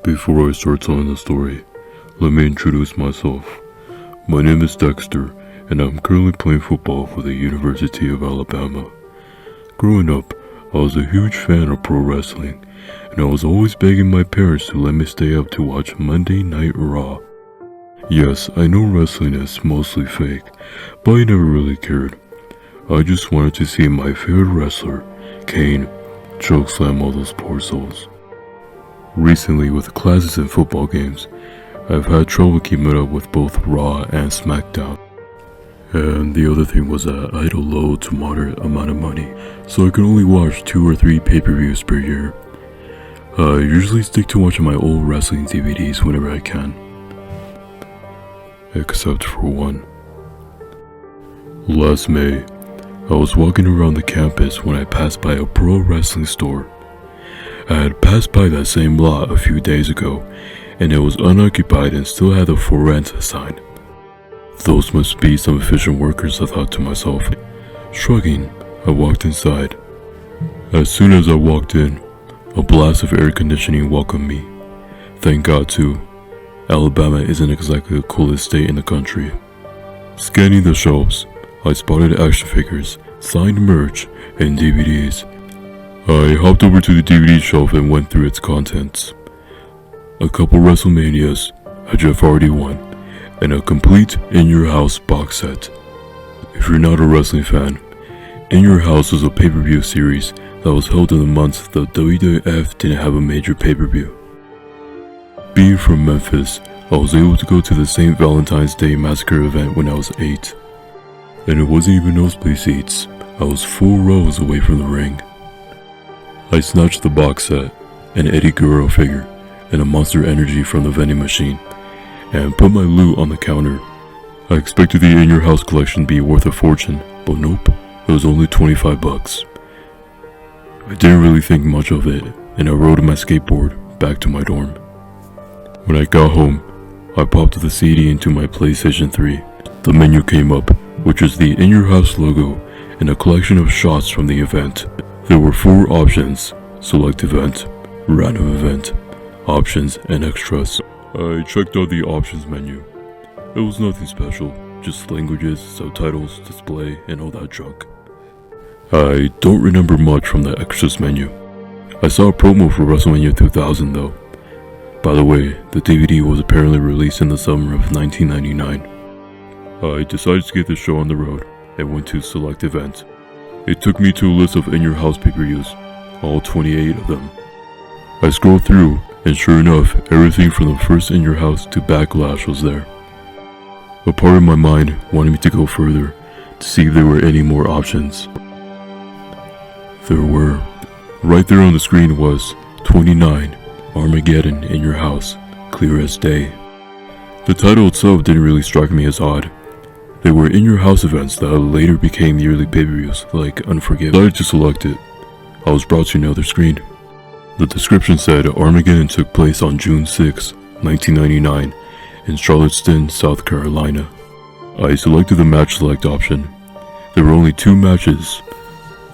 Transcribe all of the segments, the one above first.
Before I start telling the story, let me introduce myself. My name is Dexter, and I'm currently playing football for the University of Alabama. Growing up, I was a huge fan of pro wrestling, and I was always begging my parents to let me stay up to watch Monday Night Raw. Yes, I know wrestling is mostly fake, but I never really cared. I just wanted to see my favorite wrestler, Kane, chokeslam all those poor souls. Recently, with classes and football games, I've had trouble keeping up with both Raw and SmackDown. And the other thing was that I had a low to moderate amount of money, so I could only watch 2 or 3 pay-per-views per year. I usually stick to watching my old wrestling DVDs whenever I can. Except for one. Last May, I was walking around the campus when I passed by a pro wrestling store. I had passed by that same lot a few days ago, and it was unoccupied and still had the for rent sign. Those must be some efficient workers, I thought to myself. Shrugging, I walked inside. As soon as I walked in, a blast of air conditioning welcomed me. Thank God too. Alabama isn't exactly the coolest state in the country. Scanning the shelves, I spotted action figures, signed merch, and DVDs. I hopped over to the DVD shelf and went through its contents. A couple WrestleManias, a Jeff Hardy one, and a complete In Your House box set. If you're not a wrestling fan, In Your House was a pay-per-view series that was held in the months the WWF didn't have a major pay-per-view. Being from Memphis, I was able to go to the St. Valentine's Day Massacre event when I was 8. And it wasn't even nosebleed seats, I was 4 rows away from the ring. I snatched the box set, an Eddie Guerrero figure, and a Monster Energy from the vending machine, and put my loot on the counter. I expected the In Your House collection to be worth a fortune, but nope, it was only 25 bucks. I didn't really think much of it, and I rode my skateboard back to my dorm. When I got home, I popped the CD into my PlayStation 3. The menu came up, which is the In Your House logo and a collection of shots from the event. There were 4 options: select event, random event, options, and extras. I checked out the options menu. It was nothing special, just languages, subtitles, display, and all that junk. I don't remember much from the extras menu. I saw a promo for WrestleMania 2000 though. By the way, the DVD was apparently released in the summer of 1999. I decided to get the show on the road and went to select event. It took me to a list of In Your House pay-per-views, all 28 of them. I scrolled through, and sure enough, everything from the first In Your House to Backlash was there. A part of my mind wanted me to go further, to see if there were any more options. There were. Right there on the screen was 29, Armageddon In Your House, clear as day. The title itself didn't really strike me as odd. They were In Your House events that later became yearly pay-per-views, like Unforgiven. I decided to select it. I was brought to another screen. The description said Armageddon took place on June 6, 1999, in Charlottesville, South Carolina. I selected the match select option. There were only 2 matches.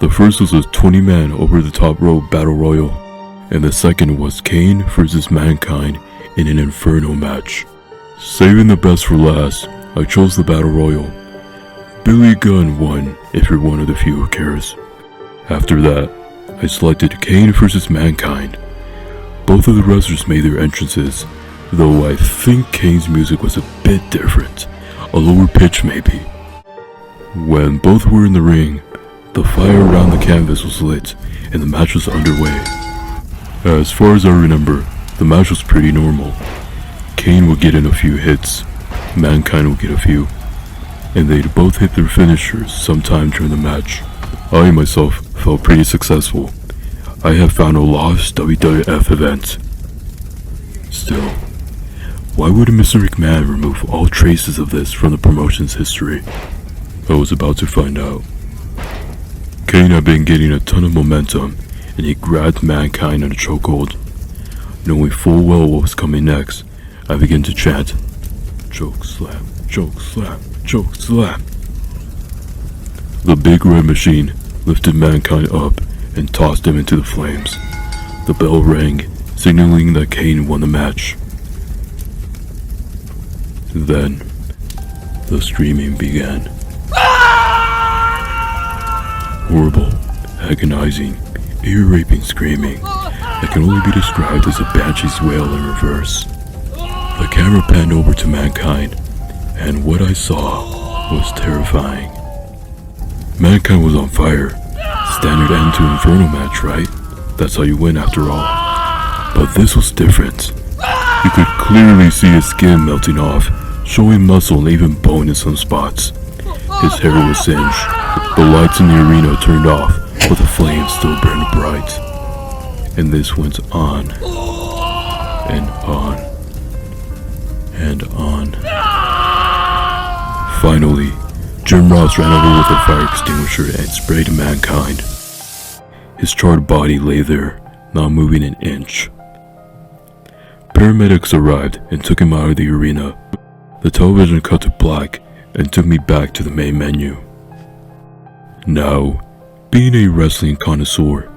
The first was a 20-man over-the-top rope battle royal, and the second was Kane vs. Mankind in an Inferno match. Saving the best for last, I chose the Battle Royal. Billy Gunn won, if you're one of the few who cares. After that, I selected Kane vs. Mankind. Both of the wrestlers made their entrances, though I think Kane's music was a bit different, a lower pitch maybe. When both were in the ring, the fire around the canvas was lit, and the match was underway. As far as I remember, the match was pretty normal. Kane would get in a few hits, Mankind would get a few, and they'd both hit their finishers sometime during the match. I myself felt pretty successful. I have found a lost WWF event. Still, why would Mr. McMahon remove all traces of this from the promotion's history? I was about to find out. Kane had been getting a ton of momentum, and he grabbed Mankind in a chokehold. Knowing full well what was coming next, I began to chant, "Choke slam, choke slam, choke slam." The big red machine lifted Mankind up and tossed him into the flames. The bell rang, signaling that Kane won the match. Then, the screaming began. Horrible, agonizing, ear-raping screaming that can only be described as a banshee's wail in reverse. The camera panned over to Mankind, and what I saw was terrifying. Mankind was on fire. Standard end to Inferno match, right? That's how you win after all. But this was different. You could clearly see his skin melting off, showing muscle and even bone in some spots. His hair was singed. The lights in the arena turned off, but the flames still burned bright. And this went on, and on, and on. Finally, Jim Ross ran over with a fire extinguisher and sprayed Mankind. His charred body lay there, not moving an inch. Paramedics arrived and took him out of the arena. The television cut to black and took me back to the main menu. Now, being a wrestling connoisseur,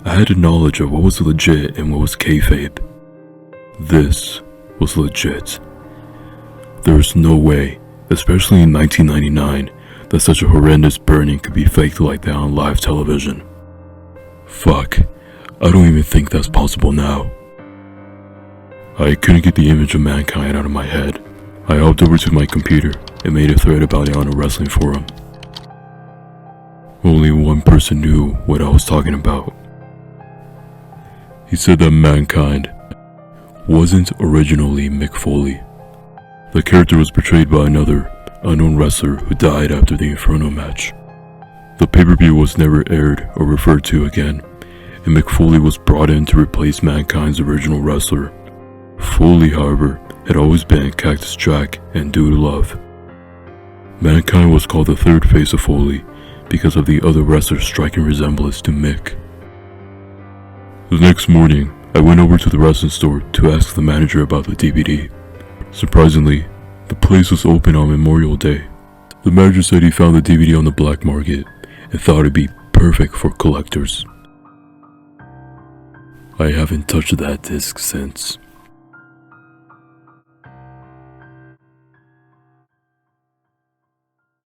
I had a knowledge of what was legit and what was kayfabe. This was legit. There was no way, especially in 1999, that such a horrendous burning could be faked like that on live television. Fuck, I don't even think that's possible now. I couldn't get the image of Mankind out of my head. I hopped over to my computer and made a thread about it on a wrestling forum. Only one person knew what I was talking about. He said that Mankind wasn't originally Mick Foley. The character was portrayed by another unknown wrestler who died after the Inferno match. The pay-per-view was never aired or referred to again, and Mick Foley was brought in to replace Mankind's original wrestler. Foley, however, had always been Cactus Jack and Dude Love. Mankind was called the third face of Foley because of the other wrestler's striking resemblance to Mick. The next morning, I went over to the wrestling store to ask the manager about the DVD. Surprisingly, the place was open on Memorial Day. The manager said he found the DVD on the black market and thought it'd be perfect for collectors. I haven't touched that disc since.